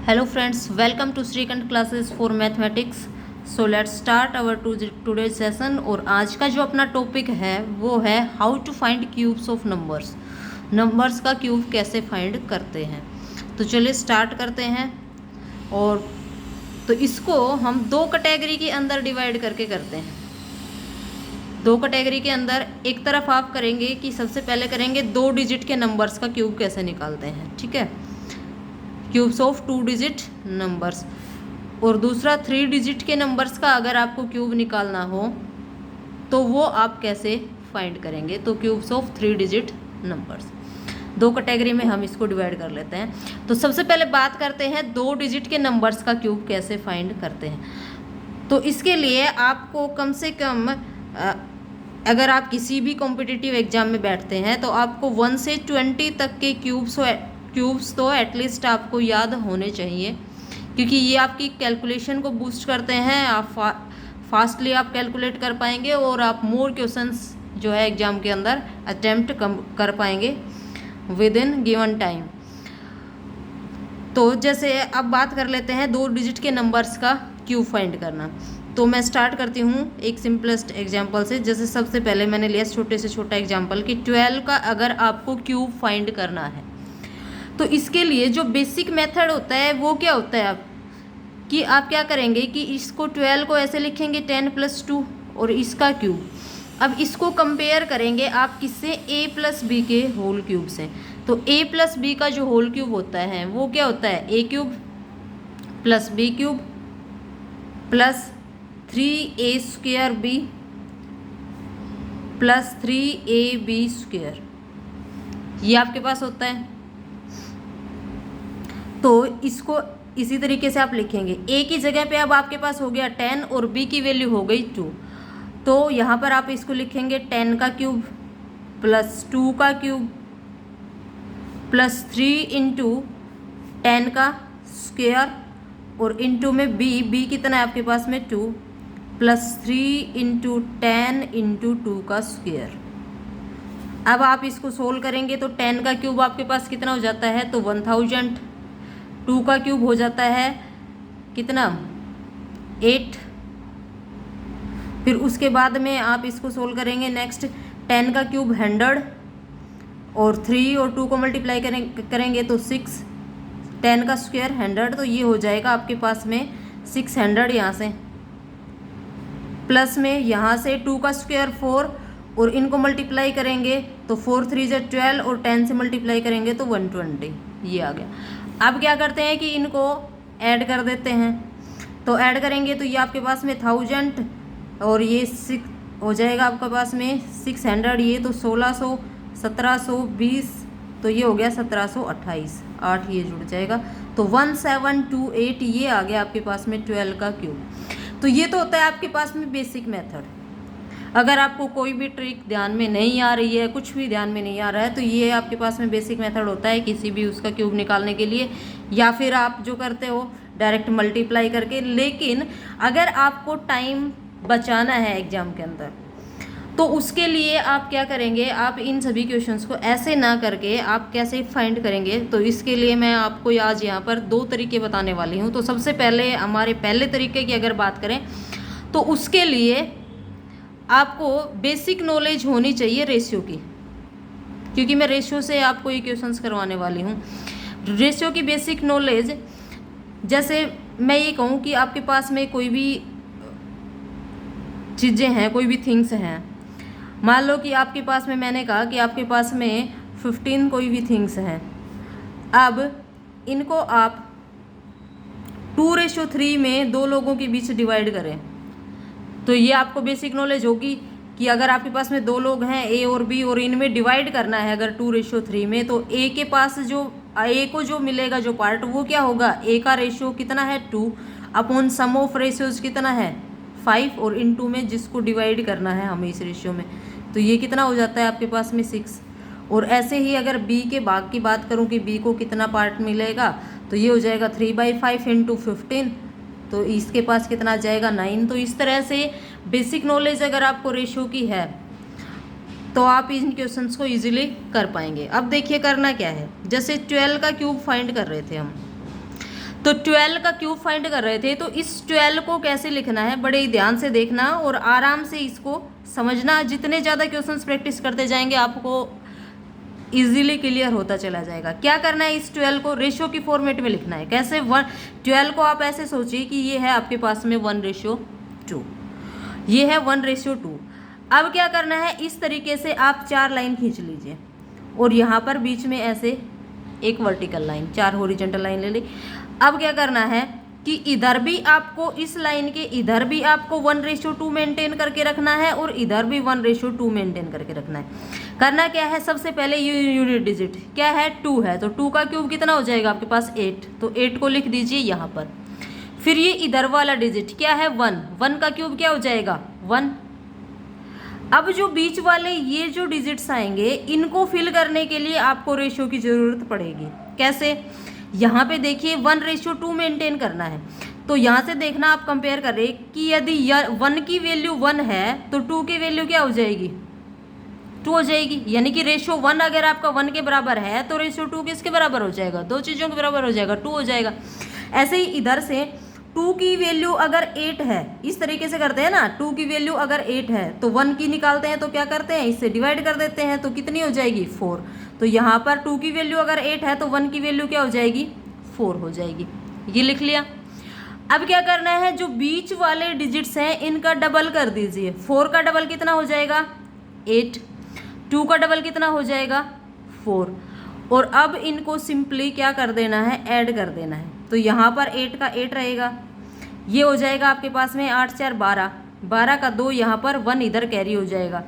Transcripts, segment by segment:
Hello friends, welcome to Srikanth classes for mathematics. So let's start our today's session. और आज का जो अपना टॉपिक है वो है how to find cubes of numbers. Numbers का क्यूब कैसे फाइंड करते हैं. तो चलिए स्टार्ट करते हैं. और तो इसको हम दो कैटेगरी के अंदर डिवाइड करके करते हैं. दो कैटेगरी के अंदर एक तरफ आप करेंगे कि सबसे पहले करेंगे 2 डिजिट के नंबर्स का क्यूब कैसे निकालते हैं. ठीक है, क्यूब्स ऑफ 2 डिजिट नंबर्स. और दूसरा 3 डिजिट के नंबर्स का अगर आपको क्यूब निकालना हो तो वो आप कैसे फाइंड करेंगे. तो क्यूब्स ऑफ 3 डिजिट नंबर्स दो कैटेगरी में हम इसको डिवाइड कर लेते हैं. तो सबसे पहले बात करते हैं 2 डिजिट के नंबर्स का क्यूब कैसे फाइंड करते हैं. तो इसके लिए आपको कम से कम अगर आप किसी भी कॉम्पिटिटिव एग्जाम में बैठते हैं तो आपको 1 से 20 तक के क्यूब्स तो एटलीस्ट आपको याद होने चाहिए, क्योंकि ये आपकी कैलकुलेशन को बूस्ट करते हैं. आप फास्टली आप कैलकुलेट कर पाएंगे और आप मोर क्वेश्चंस जो है एग्जाम के अंदर अटेम्प्ट कर पाएंगे विद इन गिवन टाइम. तो जैसे अब बात कर लेते हैं 2 डिजिट के नंबर्स का क्यूब फाइंड करना. तो मैं स्टार्ट करती हूँ एक सिंपलेस्ट एग्जांपल से. जैसे सबसे पहले मैंने लिया छोटे से छोटा एग्जांपल कि 12 का अगर आपको क्यूब फाइंड करना है तो इसके लिए जो बेसिक मेथड होता है वो क्या होता है आप क्या करेंगे कि इसको 12 को ऐसे लिखेंगे 10 + 2 और इसका क्यूब. अब इसको कंपेयर करेंगे आप किससे, a + b के होल क्यूब से. तो a + b का जो होल क्यूब होता है वो क्या होता है, a³ + b³ + 3a² + 3ab². ये आपके पास होता है. तो इसको इसी तरीके से आप लिखेंगे. a की जगह पे अब आपके पास हो गया 10 और b की वैल्यू हो गई 2. तो यहाँ पर आप इसको लिखेंगे 10 का क्यूब + 2 का क्यूब + 3 × 10 का स्क्वायर और इंटू में b कितना है आपके पास में 2 + 3 × 10 × 2 का स्क्वायर. अब आप इसको सोल्व करेंगे तो 10 का क्यूब आपके पास कितना हो जाता है, तो 1000. 2 का क्यूब हो जाता है कितना, 8. फिर उसके बाद में आप इसको सोल्व करेंगे नेक्स्ट 10 का क्यूब 100 और 3 और 2 को मल्टीप्लाई करेंगे तो 6. 10 का स्क्वायर 100, तो ये हो जाएगा आपके पास में 600. यहाँ से प्लस में यहाँ से 2 का स्क्वायर 4 और इनको मल्टीप्लाई करेंगे तो 4 × 3 = 12 और 10 से मल्टीप्लाई करेंगे तो 120. ये आ गया. अब क्या करते हैं कि इनको ऐड कर देते हैं. तो ऐड करेंगे तो ये आपके पास में 1000 और ये 6 हो जाएगा आपके पास में 600. ये तो 1600, 1720, तो ये हो गया 1728. 8 ये जुड़ जाएगा तो 1728. ये आ गया आपके पास में 12 का क्यूब. तो ये तो होता है आपके पास में बेसिक मेथड. अगर आपको कोई भी ट्रिक ध्यान में नहीं आ रही है, कुछ भी ध्यान में नहीं आ रहा है, तो ये आपके पास में बेसिक मेथड होता है किसी भी उसका क्यूब निकालने के लिए. या फिर आप जो करते हो डायरेक्ट मल्टीप्लाई करके. लेकिन अगर आपको टाइम बचाना है एग्जाम के अंदर तो उसके लिए आप क्या करेंगे, आप इन सभी क्वेश्चंस को ऐसे ना करके आप कैसे फाइंड करेंगे. तो इसके लिए मैं आपको आज यहाँ पर 2 तरीके बताने वाली हूँ. तो सबसे पहले हमारे पहले तरीके की अगर बात करें तो उसके लिए आपको बेसिक नॉलेज होनी चाहिए रेशियो की, क्योंकि मैं रेशियो से आपको ये क्वेश्चंस करवाने वाली हूँ. रेशियो की बेसिक नॉलेज, जैसे मैं ये कहूँ कि आपके पास में कोई भी चीज़ें हैं, कोई भी थिंग्स हैं. मान लो कि आपके पास में, मैंने कहा कि आपके पास में 15 कोई भी थिंग्स हैं. अब इनको आप 2:3 में 2 लोगों के बीच डिवाइड करें तो ये आपको बेसिक नॉलेज होगी कि अगर आपके पास में 2 लोग हैं ए और बी और इनमें डिवाइड करना है अगर 2:3 में, तो ए के पास जो ए को जो मिलेगा जो पार्ट वो क्या होगा, ए का रेशियो कितना है 2 अपॉन सम ऑफ रेशियोज कितना है 5 और इनटू में जिसको डिवाइड करना है हमें इस रेशियो में, तो ये कितना हो जाता है आपके पास में 6. और ऐसे ही अगर बी के भाग की बात करूँ कि बी को कितना पार्ट मिलेगा, तो ये हो जाएगा 3/5 × 15, तो इसके पास कितना आ जाएगा 9. तो इस तरह से बेसिक नॉलेज अगर आपको रेशियो की है तो आप इन क्वेश्चंस को इजीली कर पाएंगे. अब देखिए करना क्या है. जैसे 12 का क्यूब फाइंड कर रहे थे हम, तो 12 का क्यूब फाइंड कर रहे थे, तो इस 12 को कैसे लिखना है बड़े ही ध्यान से देखना और आराम से इसको समझना। जितने ज़्यादा क्वेश्चंस प्रैक्टिस करते जाएंगे आपको इजीली क्लियर होता चला जाएगा। क्या करना है, इस 12 को रेशियो की फॉर्मेट में लिखना है। कैसे, 12 को आप ऐसे सोचिए कि ये है आपके पास में 1:2, ये है 1:2। अब क्या करना है, इस तरीके से आप 4 लाइन खींच लीजिए और यहाँ पर बीच में ऐसे एक वर्टिकल लाइन, 4 हॉरिजॉन्टल लाइन ले ली। अब क्या करना है कि इधर भी आपको, इस लाइन के इधर भी आपको 1:2 मेंटेन करके रखना है और इधर भी 1:2 मेंटेन करके रखना है। करना क्या है, सबसे पहले ये यूनिट डिजिट क्या है, 2 है, तो 2 का क्यूब कितना हो जाएगा आपके पास 8, तो 8 को लिख दीजिए यहाँ पर। फिर ये इधर वाला डिजिट क्या है 1, 1 का क्यूब क्या हो जाएगा 1। अब जो बीच वाले ये जो डिजिट्स आएंगे इनको फिल करने के लिए आपको रेशियो की ज़रूरत पड़ेगी। कैसे, यहाँ पे देखिए 1:2 मेंटेन करना है, तो यहाँ से देखना आप कंपेयर कर रहे कि यदि 1 की वैल्यू 1 है तो 2 की वैल्यू क्या हो जाएगी 2 हो जाएगी। यानी कि रेशियो 1 अगर आपका 1 के बराबर है तो रेशियो 2 किसके बराबर हो जाएगा, 2 चीज़ों के बराबर हो जाएगा, 2 हो जाएगा। ऐसे ही इधर से 2 की वैल्यू अगर 8 है, इस तरीके से करते हैं ना, 2 की वैल्यू अगर 8 है तो 1 की निकालते हैं तो क्या करते हैं, इससे डिवाइड कर देते हैं, तो कितनी हो जाएगी 4। तो यहाँ पर 2 की वैल्यू अगर 8 है तो 1 की वैल्यू क्या हो जाएगी 4 हो जाएगी। ये लिख लिया। अब क्या करना है, जो बीच वाले डिजिट्स हैं इनका डबल कर दीजिए। 4 का डबल कितना हो जाएगा 8, 2 का डबल कितना हो जाएगा 4, और अब इनको सिंपली क्या कर देना है, ऐड कर देना है। तो यहाँ पर 8 का 8 रहेगा, ये हो जाएगा आपके पास में 8 4 12, 12 का 2 यहाँ पर 1 इधर कैरी हो जाएगा,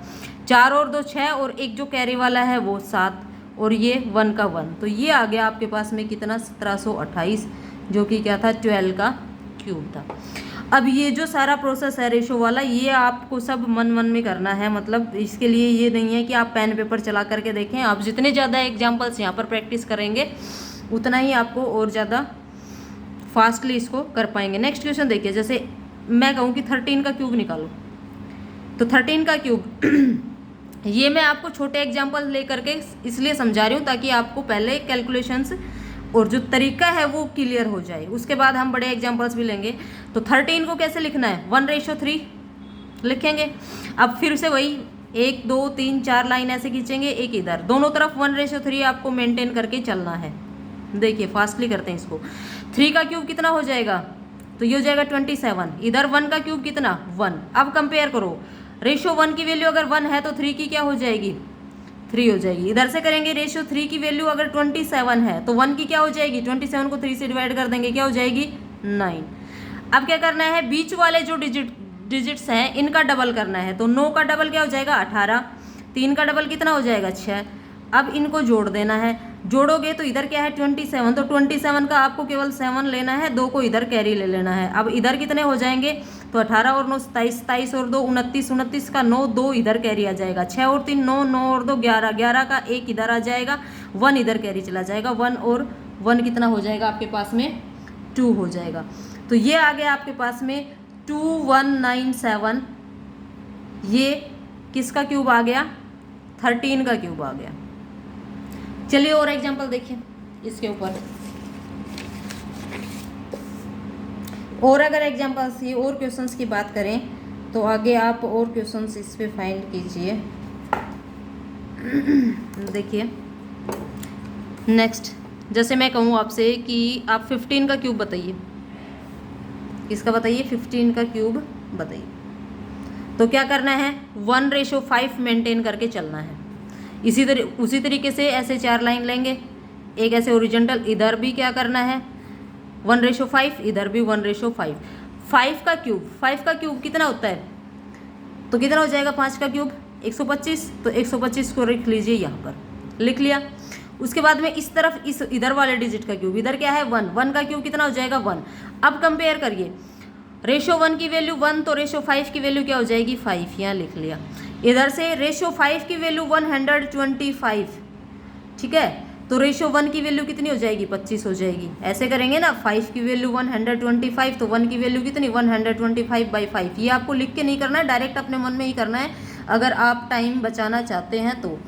4 और 2 6 और एक जो कैरी वाला है वो 7 और ये 1 का 1, तो ये आ गया आपके पास में कितना 1728, जो कि क्या था 12 का क्यूब था। अब ये जो सारा प्रोसेस है रेशो वाला, ये आपको सब मन में करना है। मतलब इसके लिए ये नहीं है कि आप पेन पेपर चला करके देखें। आप जितने ज़्यादा एग्जाम्पल्स यहाँ पर प्रैक्टिस करेंगे उतना ही आपको और ज़्यादा फास्टली इसको कर पाएंगे। नेक्स्ट क्वेश्चन देखिए, जैसे मैं कहूँ कि 13 का क्यूब निकालो, तो 13 का क्यूब ये मैं आपको छोटे एग्जाम्पल ले करके इसलिए समझा रही हूँ ताकि आपको पहले कैलकुलेशंस और जो तरीका है वो क्लियर हो जाए, उसके बाद हम बड़े एग्जाम्पल्स भी लेंगे। तो 13 को कैसे लिखना है 1:3 लिखेंगे। अब फिर से वही 1 2 3 4 लाइन ऐसे खींचेंगे, एक इधर, दोनों तरफ 1:3 आपको मेंटेन करके चलना है। देखिए फास्टली करते हैं इसको। 3 का क्यूब कितना हो जाएगा, तो ये हो जाएगा 27, इधर 1 का क्यूब कितना 1। अब कंपेयर करो, रेशियो 1 की वैल्यू अगर 1 है तो 3 की क्या हो जाएगी 3 हो जाएगी। इधर से करेंगे, रेशियो 3 की वैल्यू अगर 27 है तो 1 की क्या हो जाएगी 27 को 3 से डिवाइड कर देंगे, क्या हो जाएगी 9। अब क्या करना है, बीच वाले जो डिजिट्स हैं इनका डबल करना है, तो 9 का डबल क्या हो जाएगा 18, 3 का डबल कितना हो जाएगा 6। अब इनको जोड़ देना है, जोड़ोगे तो इधर क्या है 27, तो 27 का आपको केवल 7 लेना है, 2 को इधर कैरी ले लेना है। अब इधर कितने हो जाएंगे, तो 18 और 9 27, 27 और 2 29, 29 का 9, 2 इधर कैरी आ जाएगा, 6 और 3 9, 9 और 2 11, 11 का 1 इधर आ जाएगा, 1 इधर कैरी चला जाएगा, 1 और 1 कितना हो जाएगा आपके पास में 2 हो जाएगा। तो ये आ गया आपके पास में 2197, ये किसका क्यूब आ गया 13 का क्यूब आ गया। चलिए और एग्जांपल देखिए इसके ऊपर, और अगर एग्जांपल्स की और क्वेश्चंस की बात करें तो आगे आप और क्वेश्चंस इस पे फाइंड कीजिए। देखिए नेक्स्ट, जैसे मैं कहूँ आपसे कि आप 15 का क्यूब बताइए, किसका बताइए 15 का क्यूब बताइए, तो क्या करना है 1:5 मेंटेन करके चलना है। उसी तरीके से ऐसे 4 लाइन लेंगे, एक ऐसे ओरिजेंटल, इधर भी क्या करना है 1:5, इधर भी 1:5। 5 का क्यूब कितना होता है, तो कितना हो जाएगा 5 का क्यूब 125, तो 125 को लिख लीजिए यहाँ पर, लिख लिया। उसके बाद में इस तरफ इस इधर वाले डिजिट का क्यूब, इधर क्या है 1, 1 का क्यूब कितना हो जाएगा 1। अब कंपेयर करिए, रेशो 1 की वैल्यू 1 तो रेशो 5 की वैल्यू क्या हो जाएगी 5, यहाँ लिख लिया। इधर से रेशो 5 की वैल्यू 125, ठीक है, तो रेशो 1 की वैल्यू कितनी हो जाएगी 25 हो जाएगी। ऐसे करेंगे ना, 5 की वैल्यू 125 तो 1 की वैल्यू कितनी 125/5। ये आपको लिख के नहीं करना है, डायरेक्ट अपने मन में ही करना है अगर आप टाइम बचाना चाहते हैं तो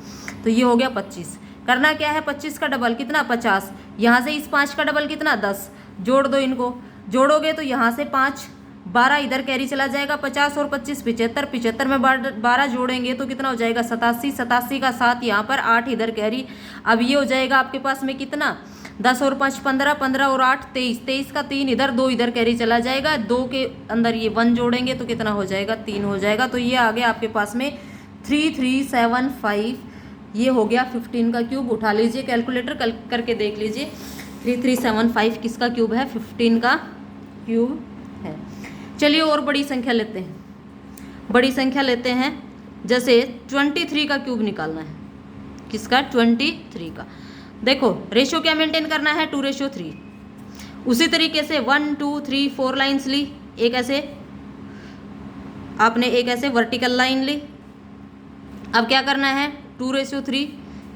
ये हो गया 25। करना क्या है 25 का डबल कितना 50, यहाँ से इस 5 का डबल कितना 10, जोड़ दो इनको, जोड़ोगे तो यहाँ से 5, 12 इधर कैरी चला जाएगा, 50 और 25 75, 75 में 12 जोड़ेंगे तो कितना हो जाएगा 87, 87 का 7 यहाँ पर, 8 इधर कैरी। अब ये हो जाएगा आपके पास में कितना 10 और 5 15, 15 और 8 23, 23 का 3 इधर, 2 इधर कैरी चला जाएगा, 2 के अंदर ये 1 जोड़ेंगे तो कितना हो जाएगा 3 हो जाएगा। तो ये आ गया आपके पास में 3375, ये हो गया 15 का क्यूब। उठा लीजिए कैलकुलेटर, करके देख लीजिए 3375 किसका क्यूब है, 15 का क्यूब है। चलिए और बड़ी संख्या लेते हैं, बड़ी संख्या लेते हैं, जैसे 23 का क्यूब निकालना है, किसका 23 का। देखो रेशो क्या मेंटेन करना है 2:3। उसी तरीके से 1 2 3 4 लाइन्स ली, एक ऐसे आपने एक ऐसे वर्टिकल लाइन ली। अब क्या करना है 2:3,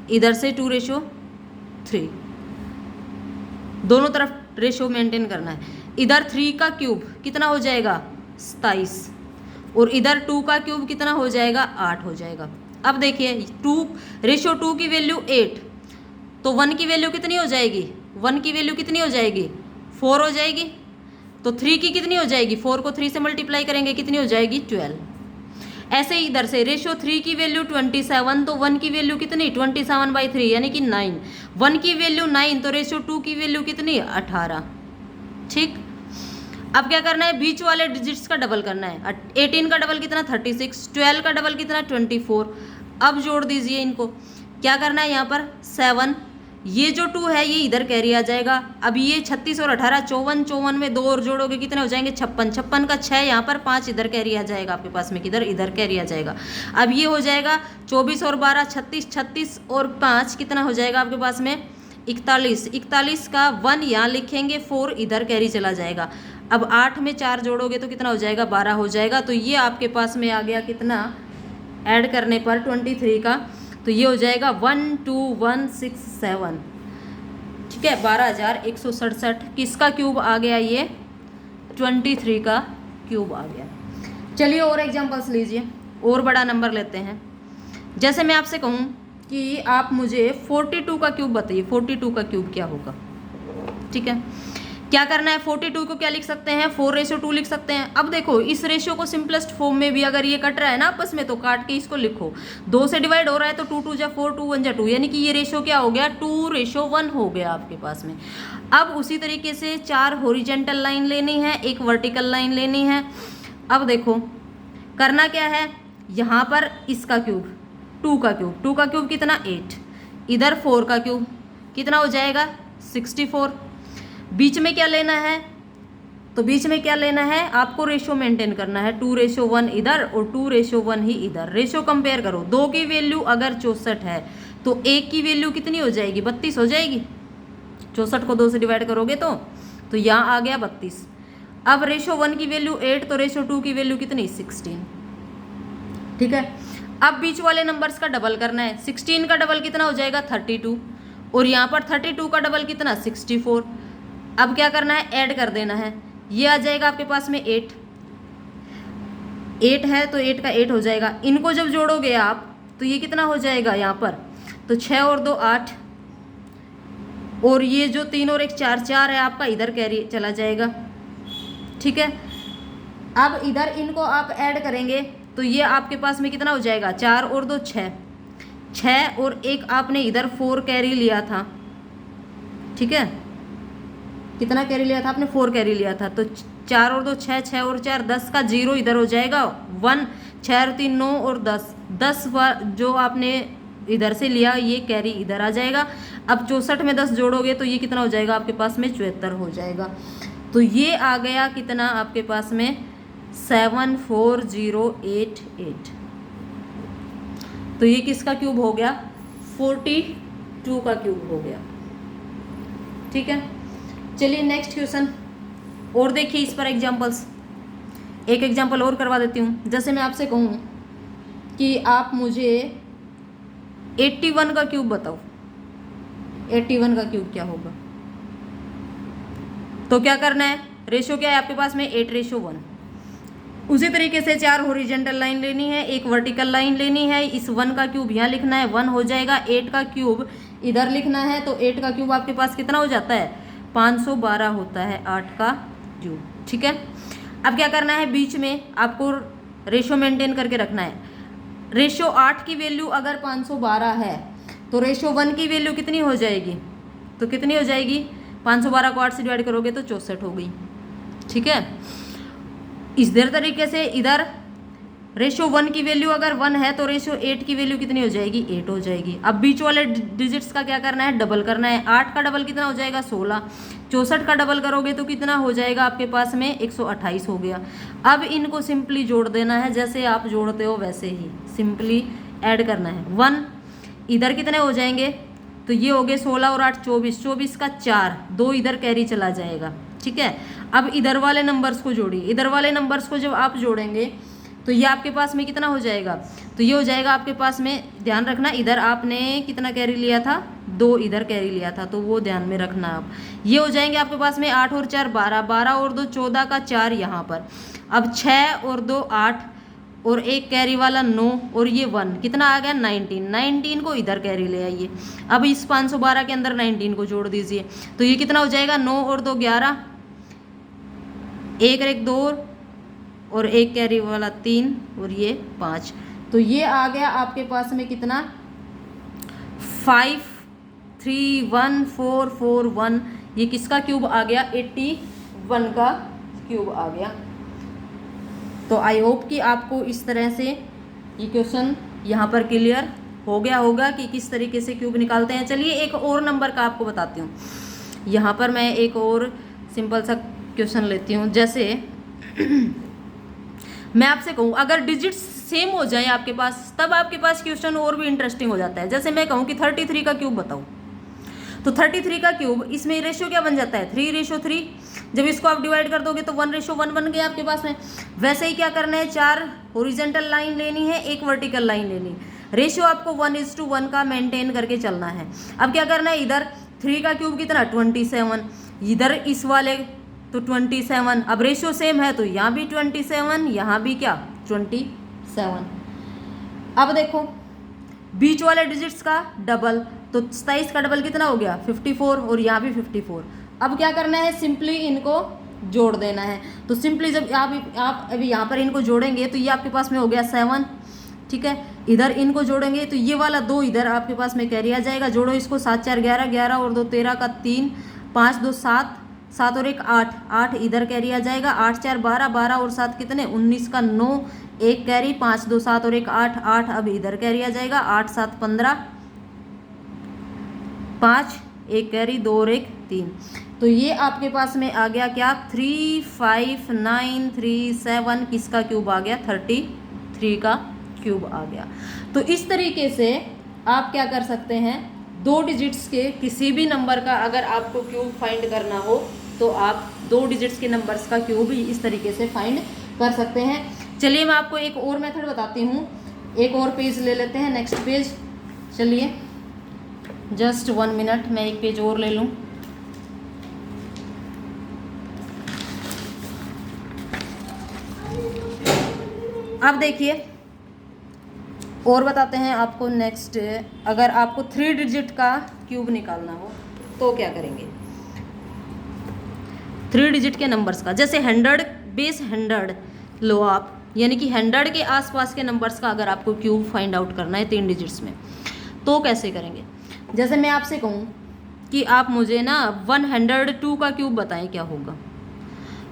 इधर से 2:3, दोनों तरफ रेशो मेंटेन करना है। इधर 3 का क्यूब कितना हो जाएगा 27, और इधर 2 का क्यूब कितना हो जाएगा 8 हो जाएगा। अब देखिए 2:2 की वैल्यू 8, तो 1 की वैल्यू कितनी हो जाएगी, 1 की वैल्यू कितनी हो जाएगी 4 हो जाएगी। तो 3 की कितनी हो जाएगी, 4 को 3 से मल्टीप्लाई करेंगे कितनी हो जाएगी 12। ऐसे ही इधर से रेशो 3 की वैल्यू 27, तो 1 की वैल्यू कितनी 27/3 यानी कि 9, 1 की वैल्यू 9, तो रेशो 2 की वैल्यू कितनी 18। ठीक, अब क्या करना है बीच वाले डिजिट्स का डबल करना है। 18 का डबल कितना 36, 12 का डबल कितना 24। अब जोड़ दीजिए इनको, क्या करना है यहाँ पर 7, ये जो 2 है ये इधर कैरी आ जाएगा। अब ये 36 और 18 54, 54 में 2 और जोड़ोगे कितने हो जाएंगे 56, 56 का 6 यहाँ पर, 5 इधर कैरी आ जाएगा आपके पास में, किधर इधर कैरी आ जाएगा। अब ये हो जाएगा 24 और 12 36, 36 और 5 कितना हो जाएगा आपके पास में 41, 41 का 1 यहाँ लिखेंगे, 4 इधर कैरी चला जाएगा। अब 8 में 4 जोड़ोगे तो कितना हो जाएगा 12 हो जाएगा। तो ये आपके पास में आ गया कितना ऐड करने पर 23 का, तो ये हो जाएगा 12167। ठीक है 12167 किसका क्यूब आ गया, ये 23 का क्यूब आ गया। चलिए और एग्जांपल्स लीजिए, और बड़ा नंबर लेते हैं। जैसे मैं आपसे कहूँ कि आप मुझे 42 का क्यूब बताइए, 42 का क्यूब क्या होगा। ठीक है, क्या करना है 42 को क्या लिख सकते हैं 4:2 लिख सकते हैं। अब देखो इस रेशियो को सिंपलेस्ट फॉर्म में भी अगर ये कट रहा है ना आपस में, तो काट के इसको लिखो, 2 से डिवाइड हो रहा है तो 2 2 जा 4, 2 1 जा 2, यानी कि ये रेशियो क्या हो गया 2:1 हो गया आपके पास में। अब उसी तरीके से 4 हॉरिजॉन्टल लाइन लेनी है, एक वर्टिकल लाइन लेनी है। अब देखो करना क्या है, यहाँ पर इसका क्यूब 2 का क्यूब, 2 का क्यूब कितना 8, इधर 4 का क्यूब कितना हो जाएगा 64। बीच में क्या लेना है, तो बीच में क्या लेना है आपको रेशो मेंटेन करना है 2:1 इधर और 2:1 ही इधर। रेशो कंपेयर करो, 2 की वैल्यू अगर 64 है तो 1 की वैल्यू कितनी हो जाएगी 32 हो जाएगी। 64 को 2 से डिवाइड करोगे तो यहाँ आ गया 32। अब रेशो 1 की वैल्यू 8, तो रेशो 2 की वैल्यू कितनी 16। ठीक है, अब बीच वाले नंबर्स का डबल करना है, 16 का डबल कितना हो जाएगा 32, और यहाँ पर 32 का डबल कितना 64। अब क्या करना है ऐड कर देना है, ये आ जाएगा आपके पास में 8, 8 है तो 8 का 8 हो जाएगा। इनको जब जोड़ोगे आप तो ये कितना हो जाएगा यहाँ पर, तो 6 और 2 8, और ये जो 3 और 1 4, 4 है आपका इधर कैरी चला जाएगा। ठीक है, अब इधर इनको आप ऐड करेंगे तो ये आपके पास में कितना हो जाएगा 4 और 2 6, 6 और 1 आपने इधर 4 कैरी लिया था। ठीक है, कितना कैरी लिया था आपने 4 कैरी लिया था, तो 4 और 2 6, 6 और 4 10 का 0 इधर हो जाएगा 1, 6 और 3 9 और 10, 10 जो आपने इधर से लिया ये कैरी इधर आ जाएगा। अब 64 में 10 जोड़ोगे तो ये कितना हो जाएगा आपके पास में 74 हो जाएगा। तो ये आ गया कितना आपके पास में 74088। तो ये किसका क्यूब हो गया 42 का क्यूब हो गया। ठीक है, चलिए नेक्स्ट क्वेश्चन और देखिए इस पर एग्जांपल्स। एक एग्जांपल और करवा देती हूँ। जैसे मैं आपसे कहूँ कि आप मुझे 81 का क्यूब बताओ, 81 का क्यूब क्या होगा। तो क्या करना है, रेशो क्या है आपके पास में 8:1। उसी तरीके से 4 हॉरिजॉन्टल लाइन लेनी है, एक वर्टिकल लाइन लेनी है। इस 1 का क्यूब यहाँ लिखना है 1 हो जाएगा, 8 का क्यूब इधर लिखना है, तो 8 का क्यूब आपके पास कितना हो जाता है 512 होता है 8 का क्यूब। ठीक है, अब क्या करना है, बीच में आपको रेशो मेंटेन करके रखना है। रेशो 8 की वैल्यू अगर 512 है तो रेशो 1 की वैल्यू कितनी हो जाएगी, तो कितनी हो जाएगी, 512 को 8 से डिवाइड करोगे तो 64 हो गई। ठीक है, इधर तरीके से इधर रेशो 1 की वैल्यू अगर 1 है तो रेशो 8 की वैल्यू कितनी हो जाएगी, 8 हो जाएगी। अब बीच वाले डिजिट्स का क्या करना है, डबल करना है। 8 का डबल कितना हो जाएगा, 16। 64 का डबल करोगे तो कितना हो जाएगा आपके पास में, 128 हो गया। अब इनको सिंपली जोड़ देना है, जैसे आप जोड़ते हो वैसे ही सिंपली ऐड करना है। 1 इधर कितने हो जाएंगे, तो ये हो गए 16 और 8 24, 24 का 4, 2 इधर कैरी चला जाएगा। ठीक है, अब इधर वाले नंबर्स को जोड़िए। इधर वाले नंबर्स को जब आप जोड़ेंगे तो ये आपके पास में कितना हो जाएगा, तो ये हो जाएगा आपके पास में, ध्यान रखना इधर आपने कितना कैरी लिया था, 2 इधर कैरी लिया था, तो वो ध्यान में रखना आप। ये हो जाएंगे आपके पास में 8 और 4 12, 12 और 2 14 का 4 यहाँ पर। अब 6 और 2 8 और एक कैरी वाला 9 और ये 1 कितना आ गया, 19। 19 को इधर कैरी ले आइए। अब इस 512 के अंदर 19 को जोड़ दीजिए, तो ये कितना हो जाएगा, 9 और 2 11, 1 और 1 2 और एक कैरी वाला 3 और ये 5, तो ये आ गया आपके पास में कितना, 5 3 1 4 4 1। ये किसका क्यूब आ गया, 81 का क्यूब आ गया। तो आई होप कि आपको इस तरह से ये क्वेश्चन यहाँ पर क्लियर हो गया होगा कि किस तरीके से क्यूब निकालते हैं। चलिए एक और नंबर का आपको बताती हूँ। यहाँ पर मैं एक और सिंपल सा क्वेश्चन लेती हूँ। जैसे मैं आपसे कहूँ अगर डिजिट्स सेम हो जाए आपके पास, तब आपके पास क्वेश्चन और भी इंटरेस्टिंग हो जाता है। जैसे मैं कहूँ कि 33 का क्यूब बताओ, तो 33 का क्यूब, इसमें रेशियो क्या बन जाता है, 3:3। जब इसको आप डिवाइड कर दोगे तो 1:1 बन गया आपके पास में। वैसे ही क्या करना है, 4 हॉरिजॉन्टल लाइन लेनी है, 1 वर्टिकल लाइन लेनी। रेशियो आपको 1:1 का मेंटेन करके चलना है। अब क्या करना है, इधर 3 का क्यूब कितना, 27, इधर इस वाले तो 27। अब रेशियो सेम है तो यहाँ भी 27, यहाँ भी क्या 27। अब देखो बीच वाले डिजिट्स का डबल, तो 27 का डबल कितना हो गया, 54, और यहाँ भी 54। अब क्या करना है, सिंपली इनको जोड़ देना है। तो सिंपली जब आप अभी यहाँ पर इनको जोड़ेंगे तो ये आपके पास में हो गया 7। ठीक है, इधर इनको जोड़ेंगे तो ये वाला 2 इधर आपके पास में कैरी आ जाएगा। जोड़ो इसको, 7 4 11, 11 और 2 13 का 3, 5 2 7, 7 और 1 8, 8 इधर कैरी आ जाएगा। 8 4 12, 12 और 7 कितने, 19 का 9, 1 कैरी, 5 2 7 और 1 8, 8 अब इधर कैरी आ जाएगा। 8 7 15, 5 1 कैरी, 2 और 1 3। तो ये आपके पास में आ गया क्या, 3 5 9 3 7, किसका क्यूब आ गया, 33 का क्यूब आ गया। तो इस तरीके से आप क्या कर सकते हैं, 2 डिजिट्स के किसी भी नंबर का अगर आपको क्यूब फाइंड करना हो तो आप 2 डिजिट्स के नंबर्स का क्यूब इस तरीके से फाइंड कर सकते हैं। चलिए मैं आपको एक और मेथड बताती हूँ। एक और पेज ले लेते हैं, नेक्स्ट पेज। चलिए जस्ट 1 मिनट, मैं एक पेज और ले लूँ। अब देखिए और बताते हैं आपको नेक्स्ट। अगर आपको 3 डिजिट का क्यूब निकालना हो तो क्या करेंगे, 3 डिजिट के नंबर्स का, जैसे 100 बेस 100 लो आप, यानी कि 100 के आसपास के नंबर्स का अगर आपको क्यूब फाइंड आउट करना है 3 डिजिट्स में, तो कैसे करेंगे। जैसे मैं आपसे कहूँ कि आप मुझे ना 102 का क्यूब बताएं क्या होगा,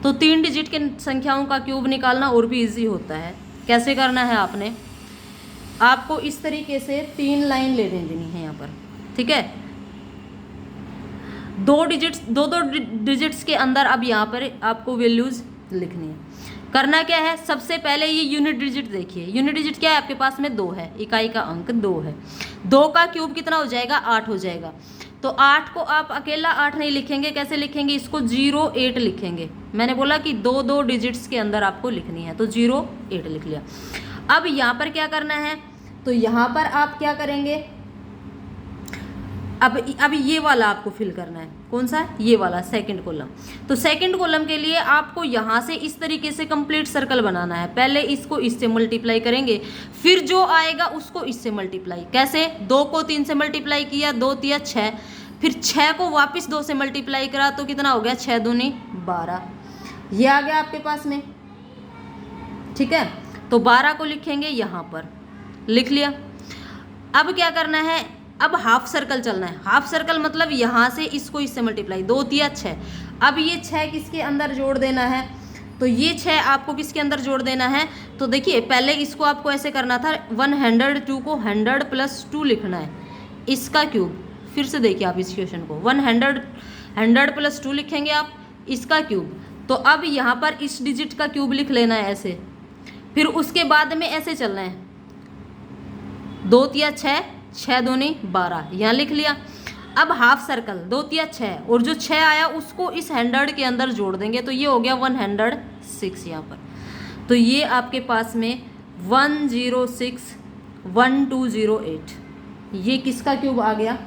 तो 3 डिजिट के संख्याओं का क्यूब निकालना और भी इजी होता है। कैसे करना है, आपको इस तरीके से 3 लाइन ले देनी है यहाँ पर। ठीक है, 2 डिजिट्स के अंदर अब यहाँ पर आपको वैल्यूज लिखनी है। करना क्या है, सबसे पहले ये यूनिट डिजिट देखिए। यूनिट डिजिट क्या है आपके पास में, 2 है, इकाई का अंक 2 है। 2 का क्यूब कितना हो जाएगा, 8 हो जाएगा। तो 8 को आप अकेला 8 नहीं लिखेंगे, कैसे लिखेंगे, इसको 08 लिखेंगे। मैंने बोला कि 2 डिजिट्स के अंदर आपको लिखनी है, तो 08 लिख लिया। अब यहाँ पर क्या करना है, तो यहाँ पर आप क्या करेंगे, अब ये वाला आपको फिल करना है। कौन सा, ये वाला सेकंड कॉलम। तो सेकंड कॉलम के लिए आपको यहाँ से इस तरीके से कंप्लीट सर्कल बनाना है। पहले इसको इससे मल्टीप्लाई करेंगे, फिर जो आएगा उसको इससे मल्टीप्लाई। कैसे, 2 को 3 से मल्टीप्लाई किया, 2 3 6, फिर 6 को वापस 2 से मल्टीप्लाई करा तो कितना हो गया, 6 दूनी 12, ये आ गया आपके पास में। ठीक है, तो 12 को लिखेंगे यहाँ पर, लिख लिया। अब क्या करना है, अब हाफ सर्कल चलना है। हाफ सर्कल मतलब यहाँ से इसको इससे मल्टीप्लाई, 2 तिया 6। अब ये 6 किसके अंदर जोड़ देना है, तो ये 6 आपको किसके अंदर जोड़ देना है, तो देखिए पहले इसको आपको ऐसे करना था, 102 को 100 + 2 लिखना है, इसका क्यूब। फिर से देखिए आप इस क्वेश्चन को, 100 + 2 लिखेंगे आप, इसका क्यूब। तो अब यहाँ पर इस डिजिट का क्यूब लिख लेना है ऐसे, फिर उसके बाद में ऐसे चलना है, 2 तिया 6, 6 दूनी 12, यहाँ लिख लिया। अब हाफ सर्कल 2 तिया 6 और जो 6 आया उसको इस 100 के अंदर जोड़ देंगे, तो ये हो गया 106 यहाँ पर। तो ये आपके पास में 1061208, ये किसका क्यूब आ गया,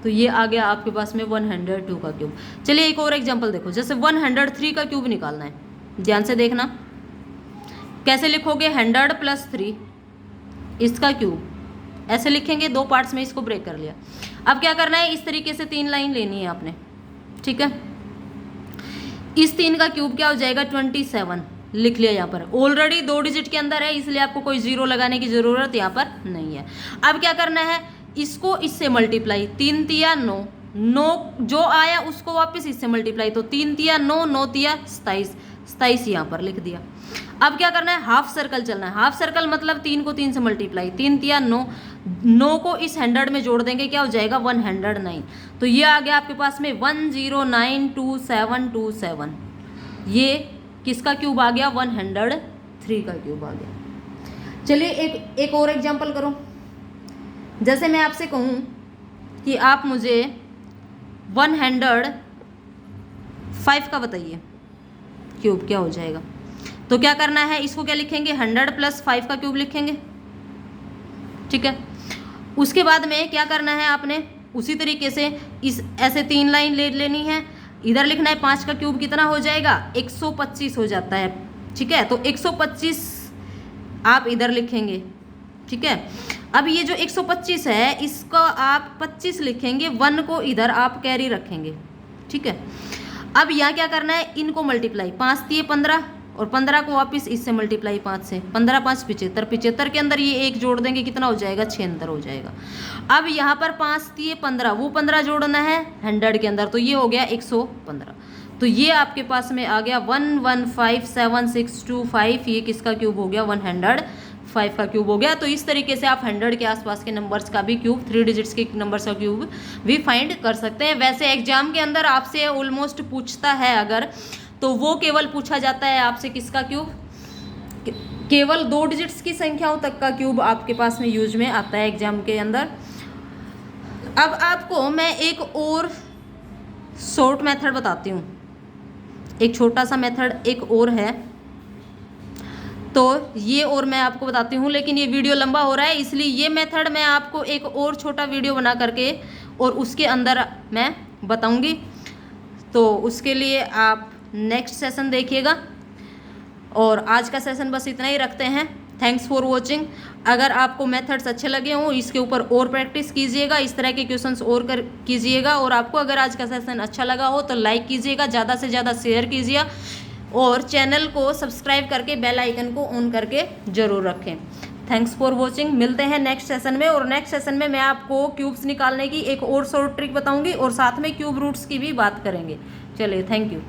तो ये आ गया आपके पास में 102 का क्यूब। चलिए एक और एग्जांपल देखो, जैसे 103 का क्यूब निकालना है, ध्यान से देखना कैसे लिखोगे, 100 + 3 इसका क्यूब, ऐसे लिखेंगे। 2 पार्ट्स में इसको ब्रेक कर लिया। अब क्या करना है, इस तरीके से 3 लाइन लेनी है आपने। ठीक है, इस 3 का क्यूब क्या हो जाएगा, 27, लिख लिया यहाँ पर। ऑलरेडी 2 डिजिट के अंदर है, इसलिए आपको कोई 0 लगाने की जरूरत यहाँ पर नहीं है। अब क्या करना है, इसको इससे मल्टीप्लाई, 3 तिया 9, 9 जो आया उसको वापस इससे मल्टीप्लाई, तो 3 तिया 9, 9 तिया 27, 27 यहाँ पर लिख दिया। अब क्या करना है, हाफ सर्कल चलना है। हाफ सर्कल मतलब 3 को 3 से मल्टीप्लाई, 3 तिया 9, 9 को इस 100 में जोड़ देंगे, क्या हो जाएगा, 109। तो ये आ गया आपके पास में 10922727, ये किसका क्यूब आ गया, 103 का क्यूब आ गया। चलिए एक और एग्जांपल करो। जैसे मैं आपसे कहूँ कि आप मुझे 105 का बताइए क्यूब क्या हो जाएगा, तो क्या करना है, इसको क्या लिखेंगे, 100 + 5 का क्यूब लिखेंगे। ठीक है, उसके बाद में क्या करना है आपने, उसी तरीके से इस ऐसे 3 लाइन ले लेनी है, इधर लिखना है 5 का क्यूब कितना हो जाएगा, 125 हो जाता है। ठीक है, तो 125 आप इधर लिखेंगे। ठीक है, अब ये जो 125 है इसको आप 25 लिखेंगे, 1 को इधर आप कैरी रखेंगे। ठीक है, अब यहाँ क्या करना है, इनको मल्टीप्लाई, 5 तिये 15 और 15 को वापस इससे मल्टीप्लाई 5 से, 15 5 75, 75 के अंदर ये 1 जोड़ देंगे, कितना हो जाएगा, 76 हो जाएगा। अब यहाँ पर 5 तिये 15, वो 15 जोड़ना है 100 के अंदर, तो ये हो गया 115। तो ये आपके पास में आ गया 1157625, ये किसका क्यूब हो गया, 105 का क्यूब हो गया। तो इस तरीके से आप 100 के आसपास के नंबर्स का भी क्यूब, 3 डिजिट्स के नंबर्स का क्यूब भी फाइंड कर सकते हैं। वैसे एग्जाम के अंदर आपसे ऑलमोस्ट पूछता है अगर, तो वो केवल पूछा जाता है आपसे किसका क्यूब, केवल 2 डिजिट्स की संख्याओं तक का क्यूब आपके पास में यूज में आता है एग्जाम के अंदर। अब आपको मैं एक और शॉर्ट मेथड बताती हूँ, एक छोटा सा मेथड एक और है, तो ये और मैं आपको बताती हूँ, लेकिन ये वीडियो लंबा हो रहा है, इसलिए ये मेथड मैं आपको एक और छोटा वीडियो बना करके और उसके अंदर मैं बताऊँगी। तो उसके लिए आप नेक्स्ट सेशन देखिएगा, और आज का सेशन बस इतना ही रखते हैं। Thanks for watching. अगर आपको मेथड्स अच्छे लगे हों, इसके ऊपर और प्रैक्टिस कीजिएगा, इस तरह के क्वेश्चंस और कीजिएगा। और आपको अगर आज का सेशन अच्छा लगा हो तो लाइक कीजिएगा, ज़्यादा से ज़्यादा शेयर कीजिए, और चैनल को सब्सक्राइब करके बेल आइकन को ऑन करके ज़रूर रखें। Thanks for watching. मिलते हैं नेक्स्ट सेशन में, और नेक्स्ट सेशन में मैं आपको क्यूब्स निकालने की एक और शॉर्ट ट्रिक बताऊँगी, और साथ में क्यूब रूट्स की भी बात करेंगे। चलिए, थैंक यू।